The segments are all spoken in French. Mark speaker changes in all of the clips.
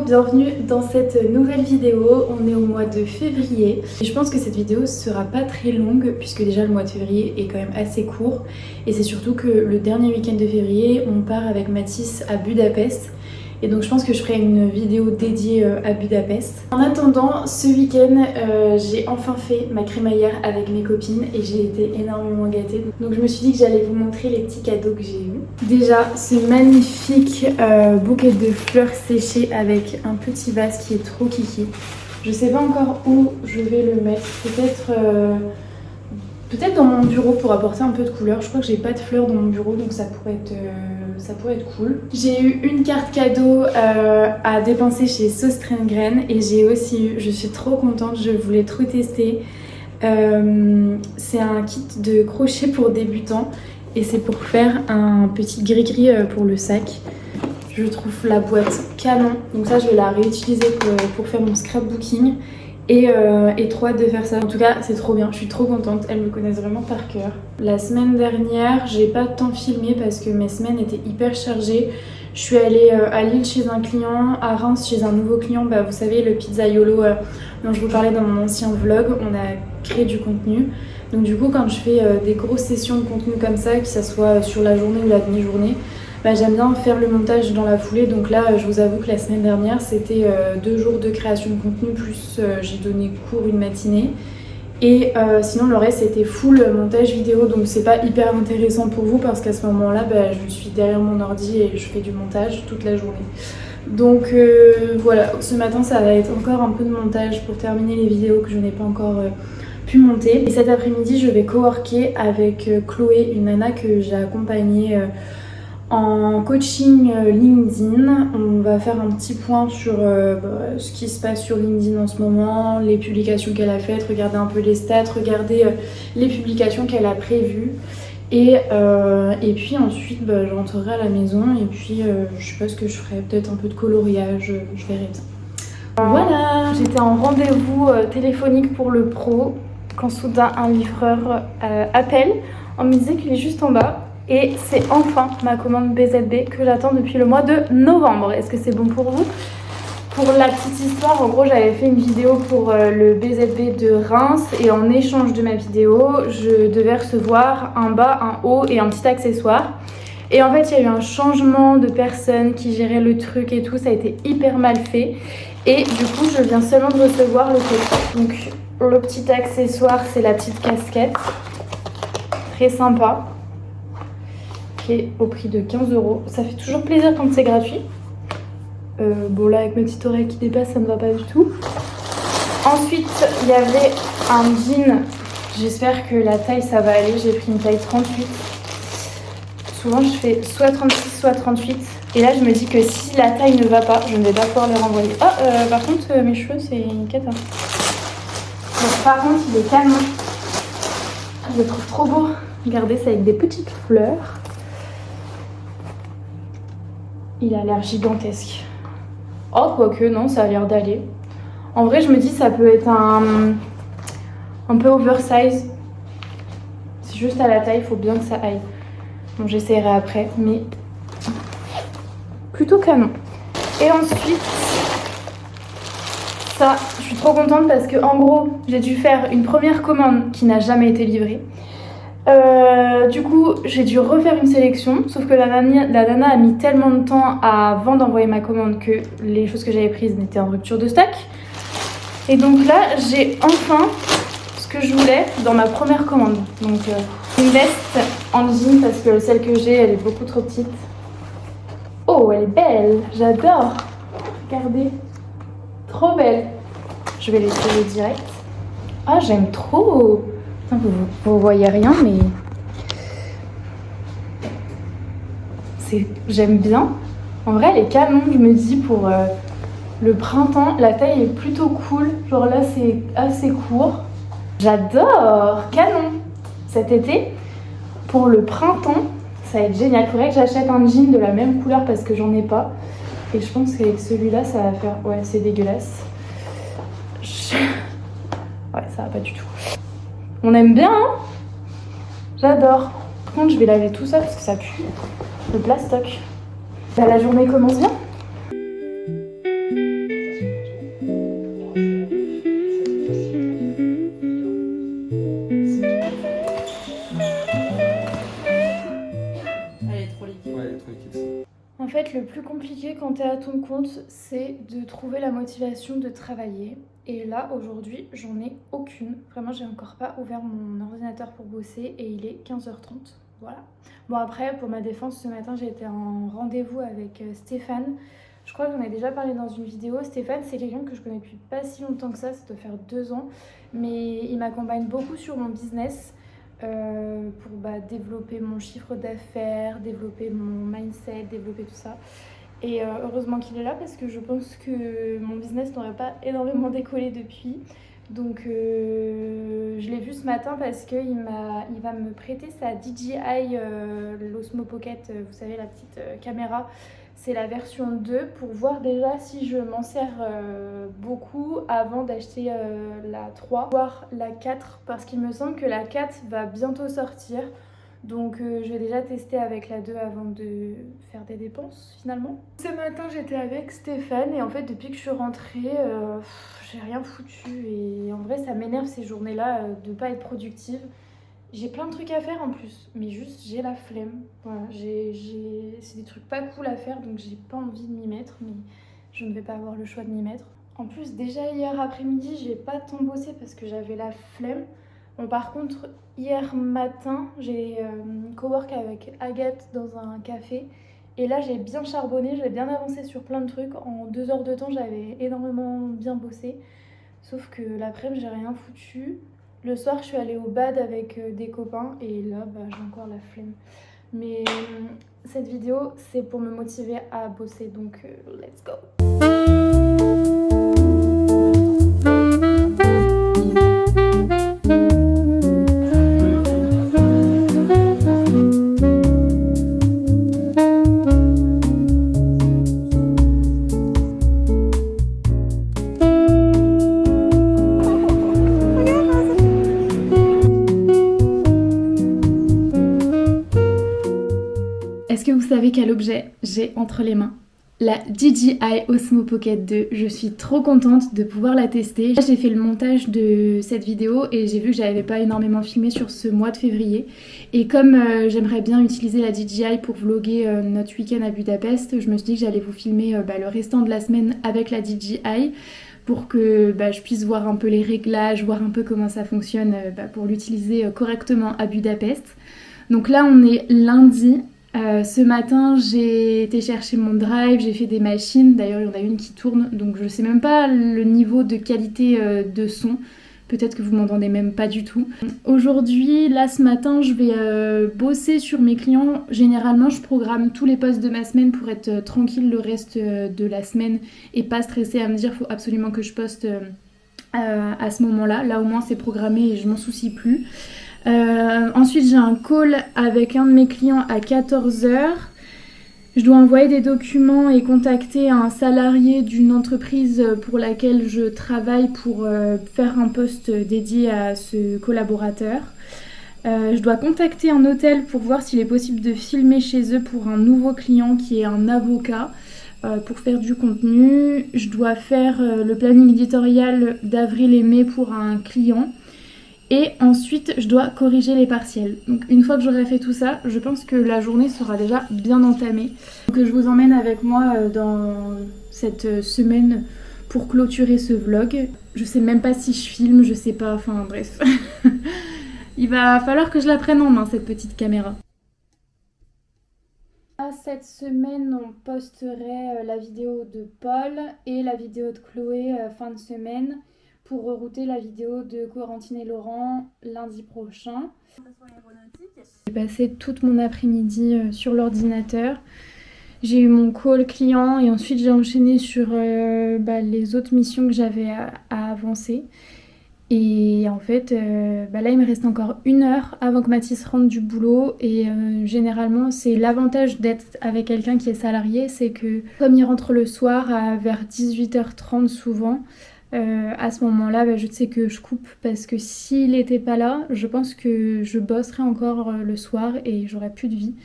Speaker 1: bienvenue dans cette nouvelle vidéo. On est au mois de février et je pense que cette vidéo sera pas très longue puisque déjà le mois de février est quand même assez court et c'est surtout que le dernier week-end de février on part avec Mathis à Budapest. Et donc je pense que je ferai une vidéo dédiée à Budapest. En attendant, ce week-end, j'ai enfin fait ma crémaillère avec mes copines et j'ai été énormément gâtée. Donc je me suis dit que j'allais vous montrer les petits cadeaux que j'ai eus. Déjà, ce magnifique bouquet de fleurs séchées avec un petit vase qui est trop kiki. Je sais pas encore où je vais le mettre. Peut-être dans mon bureau pour apporter un peu de couleur. Je crois que j'ai pas de fleurs dans mon bureau donc ça pourrait être cool. J'ai eu une carte cadeau à dépenser chez Søstrene et j'ai aussi eu, je suis trop contente, je voulais trop tester. C'est un kit de crochet pour débutants et c'est pour faire un petit gris-gris pour le sac. Je trouve la boîte canon, donc ça je vais la réutiliser pour faire mon scrapbooking. Et trop hâte de faire ça. En tout cas, c'est trop bien, je suis trop contente. Elles me connaissent vraiment par cœur. La semaine dernière, j'ai pas tant filmé parce que mes semaines étaient hyper chargées. Je suis allée à Lille chez un client, à Reims chez un nouveau client. Bah, vous savez, le pizzaiolo dont je vous parlais dans mon ancien vlog, on a créé du contenu. Donc du coup, quand je fais des grosses sessions de contenu comme ça, que ça soit sur la journée ou la demi-journée, bah, j'aime bien faire le montage dans la foulée. Donc là, je vous avoue que la semaine dernière, c'était 2 jours de création de contenu, plus j'ai donné cours une matinée. Et sinon, le reste, c'était full montage vidéo. Donc c'est pas hyper intéressant pour vous parce qu'à ce moment-là, bah, je suis derrière mon ordi et je fais du montage toute la journée. Donc voilà, ce matin, ça va être encore un peu de montage pour terminer les vidéos que je n'ai pas encore pu monter. Et cet après-midi, je vais coworker avec Chloé, une nana que j'ai accompagnée en coaching LinkedIn. On va faire un petit point sur ce qui se passe sur LinkedIn en ce moment, les publications qu'elle a faites, regarder un peu les stats, regarder les publications qu'elle a prévues. Et puis ensuite je rentrerai à la maison et puis je sais pas ce que je ferai, peut-être un peu de coloriage, je verrai bien. Voilà, j'étais en rendez-vous téléphonique pour le pro quand soudain un livreur appelle. On me disait qu'il est juste en bas. Et c'est enfin ma commande BZB que j'attends depuis le mois de novembre. Est-ce que c'est bon pour vous? Pour la petite histoire, en gros, j'avais fait une vidéo pour le BZB de Reims et en échange de ma vidéo, je devais recevoir un bas, un haut et un petit accessoire. Et en fait, il y a eu un changement de personne qui gérait le truc et tout, ça a été hyper mal fait. Et du coup, je viens seulement de recevoir le colis. Donc, le petit accessoire, c'est la petite casquette. Très sympa. Au prix de 15 €. Ça fait toujours plaisir quand c'est gratuit. Bon là avec ma petite oreille qui dépasse ça ne va pas du tout. Ensuite il y avait un jean. J'espère que la taille ça va aller. J'ai pris une taille 38. Souvent je fais soit 36 soit 38. Et là je me dis que si la taille ne va pas, je ne vais pas pouvoir les renvoyer. Par contre mes cheveux c'est une cata. Donc par contre il est canon. Je le trouve trop beau. Regardez, c'est avec des petites fleurs. Il a l'air gigantesque. Oh, quoique, non, ça a l'air d'aller. En vrai, je me dis, ça peut être un peu oversize. C'est juste à la taille, il faut bien que ça aille. Bon, j'essaierai après, mais plutôt canon. Et ensuite, ça, je suis trop contente parce que, en gros, j'ai dû faire une première commande qui n'a jamais été livrée. Du coup j'ai dû refaire une sélection, sauf que la nana a mis tellement de temps avant d'envoyer ma commande que les choses que j'avais prises n'étaient en rupture de stock. Et donc là j'ai enfin ce que je voulais dans ma première commande. Donc une veste en jean parce que celle que j'ai elle est beaucoup trop petite. Oh elle est belle, j'adore. Regardez, trop belle. Je vais l'essayer direct. Ah j'aime trop. Vous voyez rien mais j'aime bien. En vrai elle est canon, je me dis pour le printemps la taille est plutôt cool. Genre là c'est assez court. J'adore, canon. Cet été pour le printemps ça va être génial. Il faudrait que j'achète un jean de la même couleur parce que j'en ai pas. Et je pense qu'avec celui-là ça va faire... Ouais c'est dégueulasse. Ouais ça va pas du tout. On aime bien, hein? J'adore. Par contre, je vais laver tout ça parce que ça pue. Le plastoc. Bah, la journée commence bien. compliqué quand t'es à ton compte, c'est de trouver la motivation de travailler. Et là, aujourd'hui, j'en ai aucune. Vraiment, j'ai encore pas ouvert mon ordinateur pour bosser et il est 15h30. Voilà. Bon, après, pour ma défense, ce matin, j'ai été en rendez-vous avec Stéphane. Je crois que j'en ai déjà parlé dans une vidéo. Stéphane, c'est quelqu'un que je connais depuis pas si longtemps que ça doit faire 2 ans. Mais il m'accompagne beaucoup sur mon business. Pour développer mon chiffre d'affaires, développer mon mindset, développer tout ça. Et heureusement qu'il est là parce que je pense que mon business n'aurait pas énormément décollé depuis. Donc je l'ai vu ce matin parce qu'il va me prêter sa DJI, l'Osmo Pocket, vous savez la petite caméra. C'est la version 2 pour voir déjà si je m'en sers beaucoup avant d'acheter la 3, voire la 4 parce qu'il me semble que la 4 va bientôt sortir. Donc je vais déjà tester avec la 2 avant de faire des dépenses finalement. Ce matin j'étais avec Stéphane et en fait depuis que je suis rentrée, j'ai rien foutu et en vrai ça m'énerve ces journées-là de pas être productive. J'ai plein de trucs à faire en plus, mais juste j'ai la flemme. Voilà, c'est des trucs pas cool à faire donc j'ai pas envie de m'y mettre, mais je ne vais pas avoir le choix de m'y mettre. En plus déjà hier après-midi j'ai pas tant bossé parce que j'avais la flemme. Bon, par contre, hier matin, j'ai cowork avec Agathe dans un café. Et là, j'ai bien charbonné, j'ai bien avancé sur plein de trucs. En 2 heures de temps, j'avais énormément bien bossé. Sauf que l'après-midi, j'ai rien foutu. Le soir, je suis allée au bad avec des copains. Et là, j'ai encore la flemme. Mais cette vidéo, c'est pour me motiver à bosser. Donc, let's go! Est-ce que vous savez quel objet j'ai entre les mains? La DJI Osmo Pocket 2. Je suis trop contente de pouvoir la tester. J'ai fait le montage de cette vidéo et j'ai vu que j'avais pas énormément filmé sur ce mois de février. Et comme j'aimerais bien utiliser la DJI pour vlogger notre week-end à Budapest, je me suis dit que j'allais vous filmer le restant de la semaine avec la DJI pour que je puisse voir un peu les réglages, voir un peu comment ça fonctionne pour l'utiliser correctement à Budapest. Donc là on est lundi. Ce matin j'ai été chercher mon drive, j'ai fait des machines, d'ailleurs il y en a une qui tourne donc je sais même pas le niveau de qualité de son, peut-être que vous m'entendez même pas du tout. Aujourd'hui, là ce matin je vais bosser sur mes clients. Généralement je programme tous les posts de ma semaine pour être tranquille le reste de la semaine et pas stressée à me dire faut absolument que je poste à ce moment-là. Là au moins c'est programmé et je m'en soucie plus. Ensuite j'ai un call avec un de mes clients à 14h. Je dois envoyer des documents et contacter un salarié d'une entreprise pour laquelle je travaille pour faire un post dédié à ce collaborateur. Je dois contacter un hôtel pour voir s'il est possible de filmer chez eux pour un nouveau client qui est un avocat pour faire du contenu. Je dois faire le planning éditorial d'avril et mai pour un client. Et ensuite, je dois corriger les partiels. Donc une fois que j'aurai fait tout ça, je pense que la journée sera déjà bien entamée. Donc je vous emmène avec moi dans cette semaine pour clôturer ce vlog. Je sais même pas si je filme, je sais pas, enfin bref. Il va falloir que je la prenne en main cette petite caméra. Cette semaine, on posterait la vidéo de Paul et la vidéo de Chloé fin de semaine, pour rerouter la vidéo de Corentine et Laurent lundi prochain. J'ai passé toute mon après-midi sur l'ordinateur. J'ai eu mon call client et ensuite j'ai enchaîné sur les autres missions que j'avais à avancer. Et en fait, là il me reste encore 1 heure avant que Mathis rentre du boulot. Et généralement, c'est l'avantage d'être avec quelqu'un qui est salarié, c'est que comme il rentre le soir vers 18h30 souvent, à ce moment-là, je sais que je coupe parce que s'il n'était pas là, je pense que je bosserais encore le soir et j'aurais plus de vie.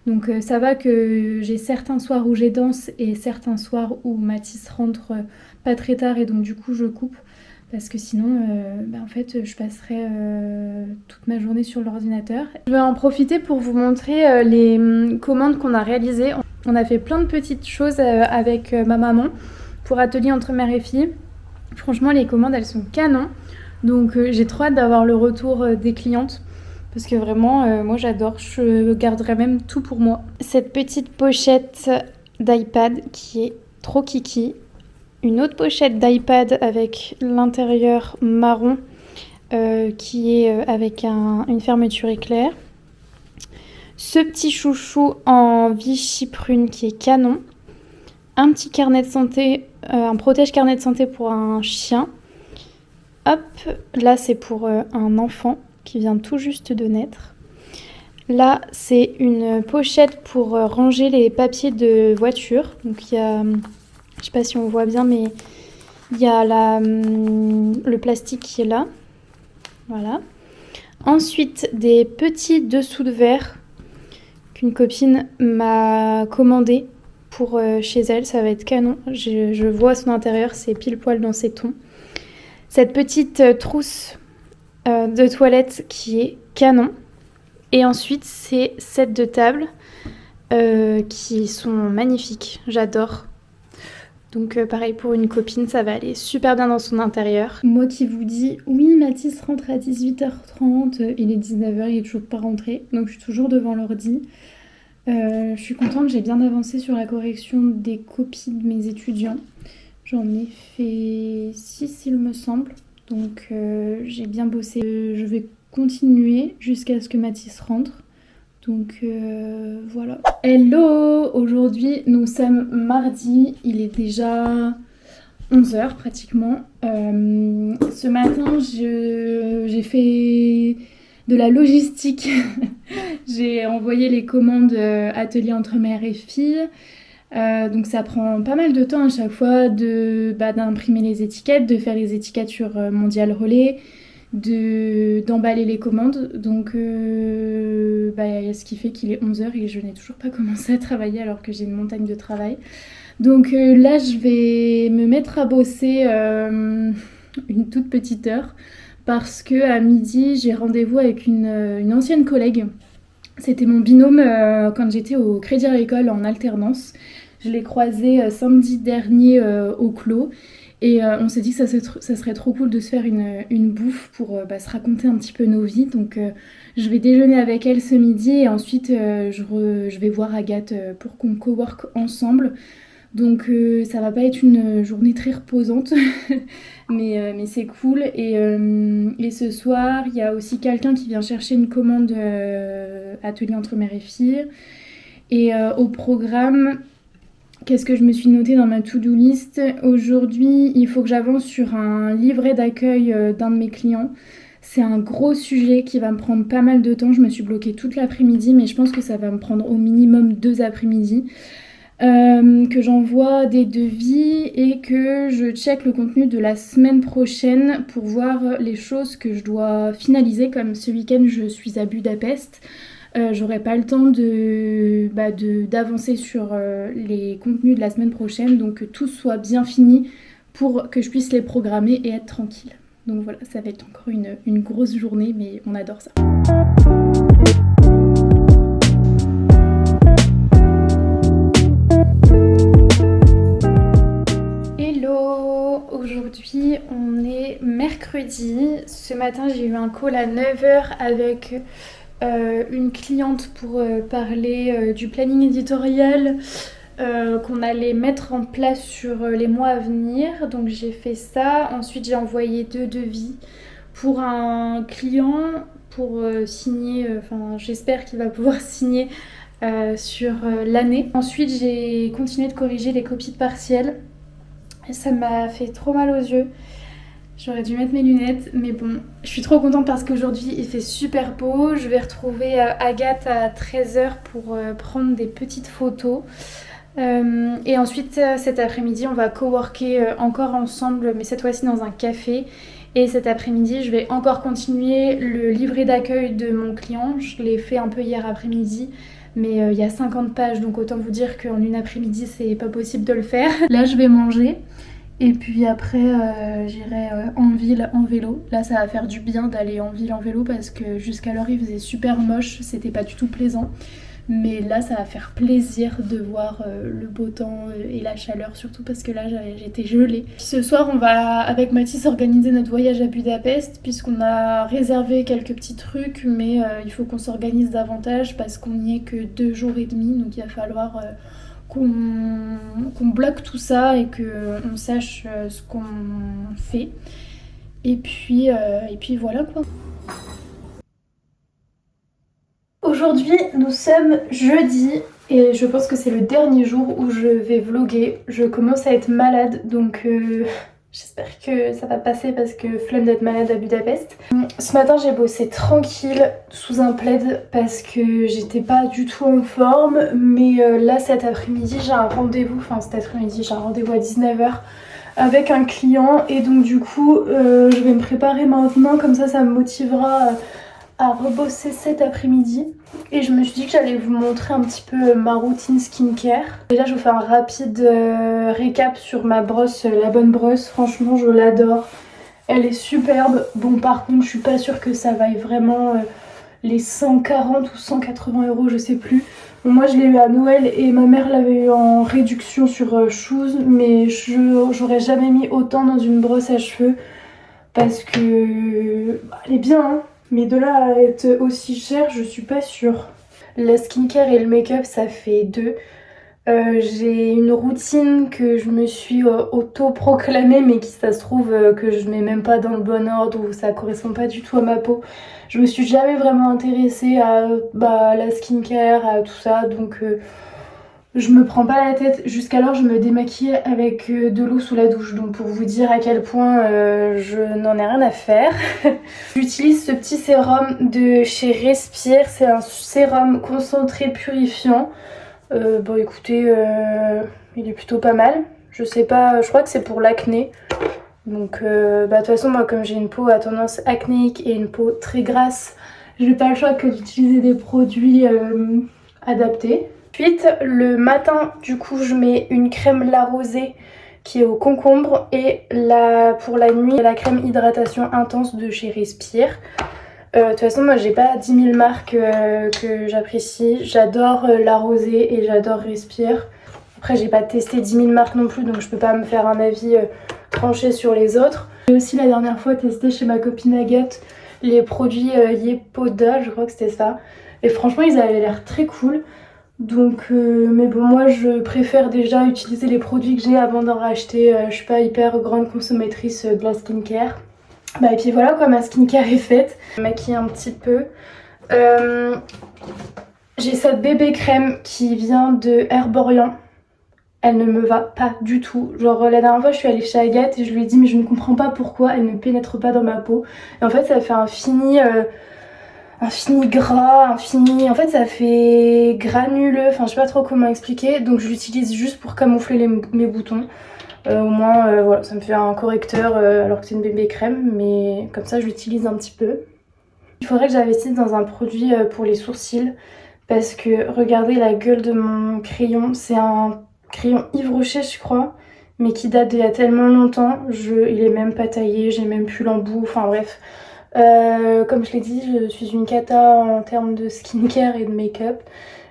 Speaker 1: Donc ça va que j'ai certains soirs où j'ai danse et certains soirs où Mathis rentre pas très tard et donc du coup je coupe parce que sinon en fait je passerai toute ma journée sur l'ordinateur. Je vais en profiter pour vous montrer les commandes qu'on a réalisées. On a fait plein de petites choses avec ma maman pour atelier entre mère et fille. Franchement, les commandes, elles sont canon. Donc j'ai trop hâte d'avoir le retour des clientes. Parce que vraiment, moi j'adore. Je garderai même tout pour moi. Cette petite pochette d'iPad qui est trop kiki. Une autre pochette d'iPad avec l'intérieur marron qui est avec une fermeture éclair. Ce petit chouchou en Vichy prune qui est canon. Un petit carnet de santé, un protège carnet de santé pour un chien. Hop, là c'est pour un enfant qui vient tout juste de naître. Là c'est une pochette pour ranger les papiers de voiture. Donc il y a, je sais pas si on voit bien, mais il y a le plastique qui est là. Voilà. Ensuite des petits dessous de verre qu'une copine m'a commandé pour chez elle, ça va être canon. Je vois son intérieur, c'est pile poil dans ses tons. Cette petite trousse de toilette qui est canon. Et ensuite, ces sets de table qui sont magnifiques. J'adore. Donc pareil pour une copine, ça va aller super bien dans son intérieur. Moi qui vous dis, oui, Mathis rentre à 18h30, il est 19h, il est toujours pas rentré. Donc je suis toujours devant l'ordi. Je suis contente, j'ai bien avancé sur la correction des copies de mes étudiants. J'en ai fait 6 il me semble, donc j'ai bien bossé. Je vais continuer jusqu'à ce que Mathis rentre, donc voilà. Hello! Aujourd'hui nous sommes mardi, il est déjà 11h pratiquement. Ce matin j'ai fait de la logistique. J'ai envoyé les commandes atelier entre mère et fille. Donc ça prend pas mal de temps à chaque fois d'imprimer les étiquettes, de faire les étiquettes sur Mondial Relais, d'emballer les commandes. Donc ce qui fait qu'il est 11h et je n'ai toujours pas commencé à travailler alors que j'ai une montagne de travail. Donc là je vais me mettre à bosser une toute petite heure. Parce que à midi, j'ai rendez-vous avec une ancienne collègue. C'était mon binôme quand j'étais au Crédit Agricole en alternance. Je l'ai croisée samedi dernier au Clos. Et on s'est dit que ça serait trop cool de se faire une bouffe pour se raconter un petit peu nos vies. Donc je vais déjeuner avec elle ce midi et ensuite je vais voir Agathe pour qu'on cowork ensemble. Donc ça va pas être une journée très reposante, mais c'est cool. Et ce soir, il y a aussi quelqu'un qui vient chercher une commande atelier entre mère et fille. Et au programme, qu'est-ce que je me suis notée dans ma to-do list? Aujourd'hui, il faut que j'avance sur un livret d'accueil d'un de mes clients. C'est un gros sujet qui va me prendre pas mal de temps. Je me suis bloquée toute l'après-midi, mais je pense que ça va me prendre au minimum 2 après-midi. Que j'envoie des devis et que je check le contenu de la semaine prochaine pour voir les choses que je dois finaliser. Comme ce week-end je suis à Budapest, j'aurai pas le temps d'avancer sur les contenus de la semaine prochaine, donc que tout soit bien fini pour que je puisse les programmer et être tranquille. Donc voilà, ça va être encore une grosse journée, mais on adore ça. Aujourd'hui on est mercredi. Ce matin j'ai eu un call à 9h avec une cliente pour parler du planning éditorial qu'on allait mettre en place sur les mois à venir. Donc j'ai fait ça. Ensuite j'ai envoyé 2 devis pour un client pour signer, j'espère qu'il va pouvoir signer sur l'année. Ensuite j'ai continué de corriger les copies de partiels. Ça m'a fait trop mal aux yeux. J'aurais dû mettre mes lunettes, mais bon, je suis trop contente parce qu'aujourd'hui il fait super beau. Je vais retrouver Agathe à 13h pour prendre des petites photos. Et ensuite cet après-midi on va coworker encore ensemble, mais cette fois-ci dans un café. Et cet après-midi je vais encore continuer le livret d'accueil de mon client. Je l'ai fait un peu hier après-midi. Mais il y a 50 pages, donc autant vous dire qu'en une après-midi, c'est pas possible de le faire. Là, je vais manger. Et puis après, j'irai en ville en vélo. Là, ça va faire du bien d'aller en ville en vélo parce que jusqu'alors, il faisait super moche. C'était pas du tout plaisant. Mais là ça va faire plaisir de voir le beau temps et la chaleur, surtout parce que là j'étais gelée. Ce soir on va avec Mathis organiser notre voyage à Budapest puisqu'on a réservé quelques petits trucs, mais il faut qu'on s'organise davantage parce qu'on n'y est que 2 jours et demi, donc il va falloir qu'on bloque tout ça et qu'on sache ce qu'on fait. Et puis voilà quoi. Aujourd'hui, nous sommes jeudi et je pense que c'est le dernier jour où je vais vlogger. Je commence à être malade, donc j'espère que ça va passer parce que flemme d'être malade à Budapest. Ce matin, j'ai bossé tranquille sous un plaid parce que j'étais pas du tout en forme. Mais là, cet après-midi, j'ai un rendez-vous, à 19h avec un client. Et donc du coup, je vais me préparer maintenant, comme ça me motivera à rebosser cet après-midi. Et je me suis dit que j'allais vous montrer un petit peu ma routine skincare. Déjà je vous fais un rapide récap sur ma brosse, la bonne brosse. Franchement je l'adore, elle est superbe. Bon par contre je suis pas sûre que ça vaille vraiment les 140 ou 180 euros, je sais plus. Bon, moi je l'ai eu à Noël et ma mère l'avait eu en réduction sur Shoes, mais j'aurais jamais mis autant dans une brosse à cheveux parce que elle est bien hein. Mais de là à être aussi cher, je suis pas sûre. La skincare et le make-up, ça fait deux. J'ai une routine que je me suis auto-proclamée, mais qui, ça se trouve, que je mets même pas dans le bon ordre ou ça correspond pas du tout à ma peau. Je me suis jamais vraiment intéressée à la skincare, à tout ça, donc je me prends pas la tête. Jusqu'alors je me démaquille avec de l'eau sous la douche, donc pour vous dire à quel point je n'en ai rien à faire. J'utilise ce petit sérum de chez Respire, c'est un sérum concentré purifiant. Bon écoutez, il est plutôt pas mal. Je sais pas, je crois que c'est pour l'acné. Donc de toute façon moi comme j'ai une peau à tendance acnéique et une peau très grasse, j'ai pas le choix que d'utiliser des produits adaptés. Ensuite, le matin, du coup, je mets une crème La Rosée qui est au concombre et pour la nuit, la crème hydratation intense de chez Respire. De toute façon, moi, j'ai pas 10 000 marques que j'apprécie. J'adore La Rosée et j'adore Respire. Après, j'ai pas testé 10 000 marques non plus, donc je peux pas me faire un avis tranché sur les autres. J'ai aussi la dernière fois testé chez ma copine Agathe les produits Yepoda, je crois que c'était ça. Et franchement, ils avaient l'air très cool. Donc mais bon moi je préfère déjà utiliser les produits que j'ai avant d'en racheter. Je suis pas hyper grande consommatrice de la skincare. Et puis voilà quoi, ma skincare est faite. Je me maquille un petit peu. J'ai cette bébé crème qui vient de Herborian. Elle ne me va pas du tout. Genre la dernière fois je suis allée chez Agathe et je lui ai dit mais je ne comprends pas pourquoi elle ne pénètre pas dans ma peau. Et en fait ça fait un fini gras, en fait ça fait granuleux, enfin je sais pas trop comment expliquer, donc je l'utilise juste pour camoufler mes boutons. Au moins voilà, ça me fait un correcteur alors que c'est une bébé crème, mais comme ça je l'utilise un petit peu. Il faudrait que j'investisse dans un produit pour les sourcils parce que regardez la gueule de mon crayon, c'est un crayon Yves Rocher je crois, mais qui date d'il y a tellement longtemps, il est même pas taillé, j'ai même plus l'embout, enfin bref. Comme je l'ai dit, je suis une cata en termes de skincare et de make-up.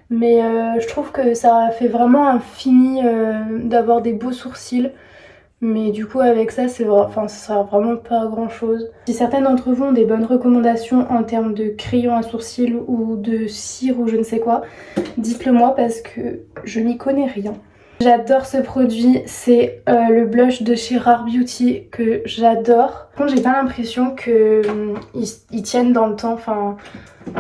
Speaker 1: Mais je trouve que ça fait vraiment un fini d'avoir des beaux sourcils. Mais du coup avec ça, ça sert vraiment pas à grand chose. Si certaines d'entre vous ont des bonnes recommandations en termes de crayon à sourcils ou de cire ou je ne sais quoi, dites-le moi parce que je n'y connais rien. J'adore ce produit, c'est le blush de chez Rare Beauty que j'adore. Par contre j'ai pas l'impression qu'ils tiennent dans le temps, enfin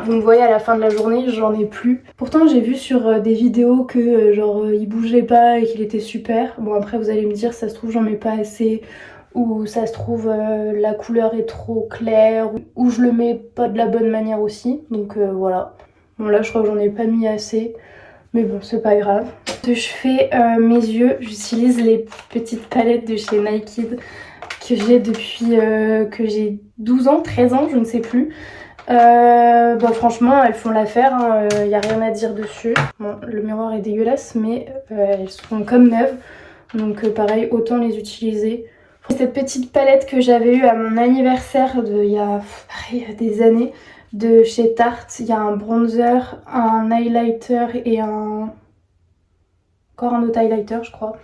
Speaker 1: vous me voyez à la fin de la journée, j'en ai plus. Pourtant j'ai vu sur des vidéos que genre il bougeait pas et qu'il était super. Bon après vous allez me dire ça se trouve j'en mets pas assez, ou ça se trouve la couleur est trop claire, ou je le mets pas de la bonne manière aussi, donc voilà. Bon là je crois que j'en ai pas mis assez. Mais bon, c'est pas grave. Je fais mes yeux, j'utilise les petites palettes de chez Naked que j'ai depuis que j'ai 12 ans, 13 ans, je ne sais plus. Franchement, elles font l'affaire, hein, y a rien à dire dessus. Bon, le miroir est dégueulasse, mais elles sont comme neuves. Donc pareil, autant les utiliser. Cette petite palette que j'avais eue à mon anniversaire il y a des années. de chez Tarte. Il y a un bronzer, un highlighter et encore un autre highlighter je crois.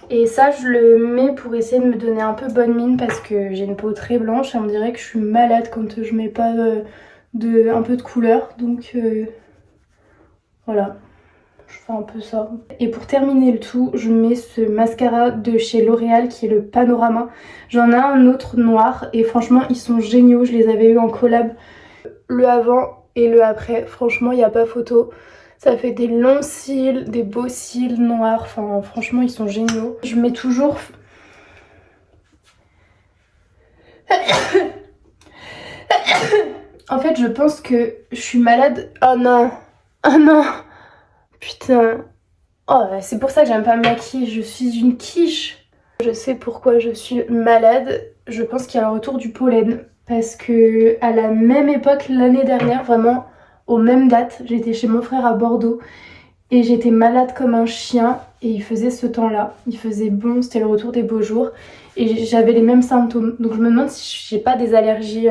Speaker 1: Et ça je le mets pour essayer de me donner un peu bonne mine parce que j'ai une peau très blanche et on dirait que je suis malade quand je mets pas un peu de couleur. Donc voilà, je fais un peu ça. Et pour terminer le tout, je mets ce mascara de chez L'Oréal qui est le Panorama. J'en ai un autre noir et franchement ils sont géniaux, je les avais eu en collab. Le avant et le après, franchement il n'y a pas photo. Ça fait des longs cils, des beaux cils noirs, enfin franchement ils sont géniaux. Je mets toujours... En fait je pense que je suis malade. Oh non, oh non, putain. Oh c'est pour ça que j'aime pas me maquiller, je suis une quiche. Je sais pourquoi je suis malade, je pense qu'il y a le retour du pollen. Parce que à la même époque l'année dernière, vraiment aux mêmes dates, j'étais chez mon frère à Bordeaux et j'étais malade comme un chien et il faisait ce temps-là, il faisait bon, c'était le retour des beaux jours et j'avais les mêmes symptômes. Donc je me demande si j'ai pas des allergies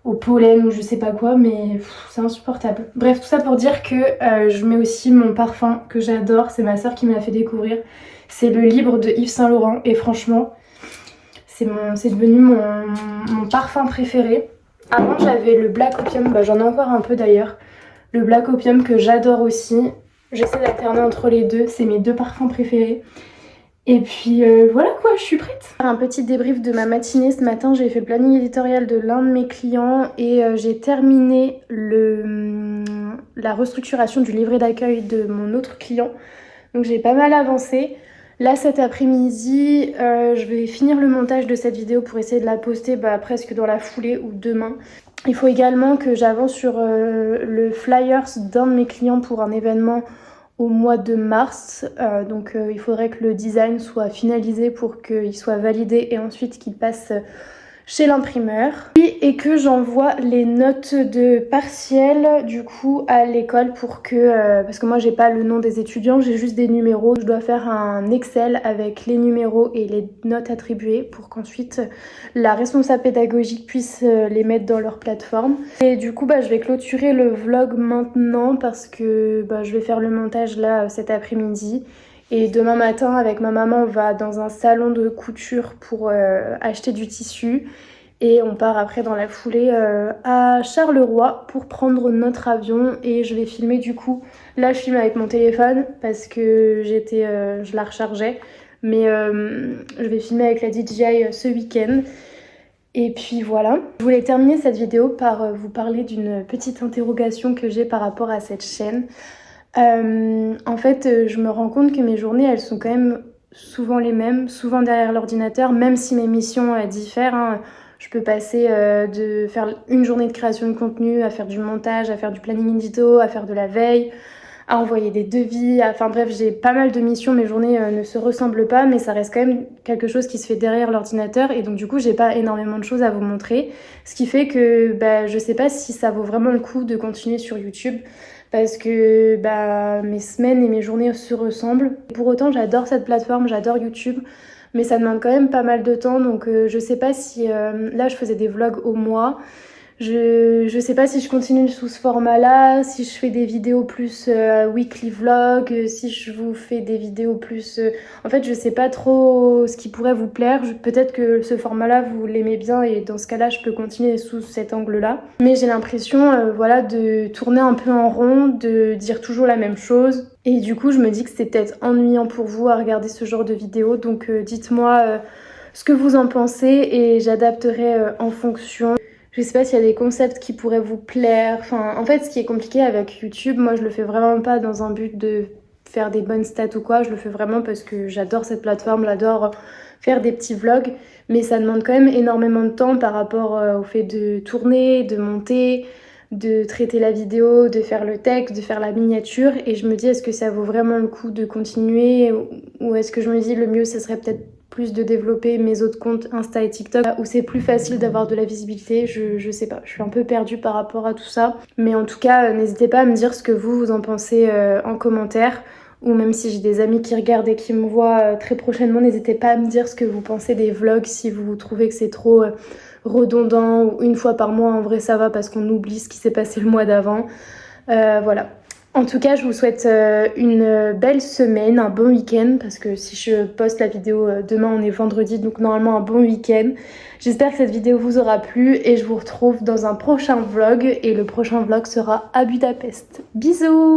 Speaker 1: au pollen ou je sais pas quoi, mais c'est insupportable. Bref, tout ça pour dire que je mets aussi mon parfum que j'adore, c'est ma soeur qui me l'a fait découvrir. C'est le Libre de Yves Saint Laurent et franchement... c'est devenu mon parfum préféré. Avant j'avais le Black Opium, bah, j'en ai encore un peu d'ailleurs. Le Black Opium que j'adore aussi. J'essaie d'alterner entre les deux, c'est mes deux parfums préférés. Et puis voilà quoi, je suis prête. Un petit débrief de ma matinée. Ce matin j'ai fait le planning éditorial de l'un de mes clients et j'ai terminé la restructuration du livret d'accueil de mon autre client. Donc j'ai pas mal avancé. Là cet après-midi, je vais finir le montage de cette vidéo pour essayer de la poster presque dans la foulée ou demain. Il faut également que j'avance sur le flyers d'un de mes clients pour un événement au mois de mars. Donc il faudrait que le design soit finalisé pour qu'il soit validé et ensuite qu'il passe chez l'imprimeur. Et que j'envoie les notes de partiel du coup à l'école pour que... parce que moi j'ai pas le nom des étudiants, j'ai juste des numéros. Je dois faire un Excel avec les numéros et les notes attribuées pour qu'ensuite la responsable pédagogique puisse les mettre dans leur plateforme. Et du coup je vais clôturer le vlog maintenant parce que je vais faire le montage là cet après-midi. Et demain matin, avec ma maman, on va dans un salon de couture pour acheter du tissu. Et on part après dans la foulée à Charleroi pour prendre notre avion. Et je vais filmer du coup. Là, je filme avec mon téléphone parce que je la rechargeais. Mais je vais filmer avec la DJI ce week-end. Et puis voilà. Je voulais terminer cette vidéo par vous parler d'une petite interrogation que j'ai par rapport à cette chaîne. En fait, je me rends compte que mes journées, elles sont quand même souvent les mêmes, souvent derrière l'ordinateur, même si mes missions diffèrent. Hein. Je peux passer de faire une journée de création de contenu à faire du montage, à faire du planning édito, à faire de la veille, à envoyer des devis. Enfin bref, j'ai pas mal de missions, mes journées ne se ressemblent pas, mais ça reste quand même quelque chose qui se fait derrière l'ordinateur. Et donc du coup, j'ai pas énormément de choses à vous montrer. Ce qui fait que je sais pas si ça vaut vraiment le coup de continuer sur YouTube. Parce que mes semaines et mes journées se ressemblent. Pour autant, j'adore cette plateforme, j'adore YouTube, mais ça demande quand même pas mal de temps. Donc je sais pas si... là, je faisais des vlogs au mois. Je sais pas si je continue sous ce format-là, si je fais des vidéos plus weekly vlog, si je vous fais des vidéos plus... En fait, je sais pas trop ce qui pourrait vous plaire. Peut-être que ce format-là, vous l'aimez bien et dans ce cas-là, je peux continuer sous cet angle-là. Mais j'ai l'impression de tourner un peu en rond, de dire toujours la même chose. Et du coup, je me dis que c'est peut-être ennuyant pour vous à regarder ce genre de vidéos. Donc dites-moi ce que vous en pensez et j'adapterai en fonction. Je sais pas s'il y a des concepts qui pourraient vous plaire. Enfin, en fait, ce qui est compliqué avec YouTube, moi je le fais vraiment pas dans un but de faire des bonnes stats ou quoi. Je le fais vraiment parce que j'adore cette plateforme, j'adore faire des petits vlogs. Mais ça demande quand même énormément de temps par rapport au fait de tourner, de monter, de traiter la vidéo, de faire le texte, de faire la miniature. Et je me dis, est-ce que ça vaut vraiment le coup de continuer ou est-ce que je me dis le mieux, ça serait peut-être plus de développer mes autres comptes Insta et TikTok où c'est plus facile d'avoir de la visibilité. Je sais pas, je suis un peu perdue par rapport à tout ça. Mais en tout cas, n'hésitez pas à me dire ce que vous en pensez en commentaire. Ou même si j'ai des amis qui regardent et qui me voient très prochainement, n'hésitez pas à me dire ce que vous pensez des vlogs si vous trouvez que c'est trop redondant, ou une fois par mois, en vrai ça va parce qu'on oublie ce qui s'est passé le mois d'avant. Voilà. En tout cas, je vous souhaite une belle semaine, un bon week-end, parce que si je poste la vidéo demain, on est vendredi, donc normalement un bon week-end. J'espère que cette vidéo vous aura plu et je vous retrouve dans un prochain vlog, et le prochain vlog sera à Budapest. Bisous!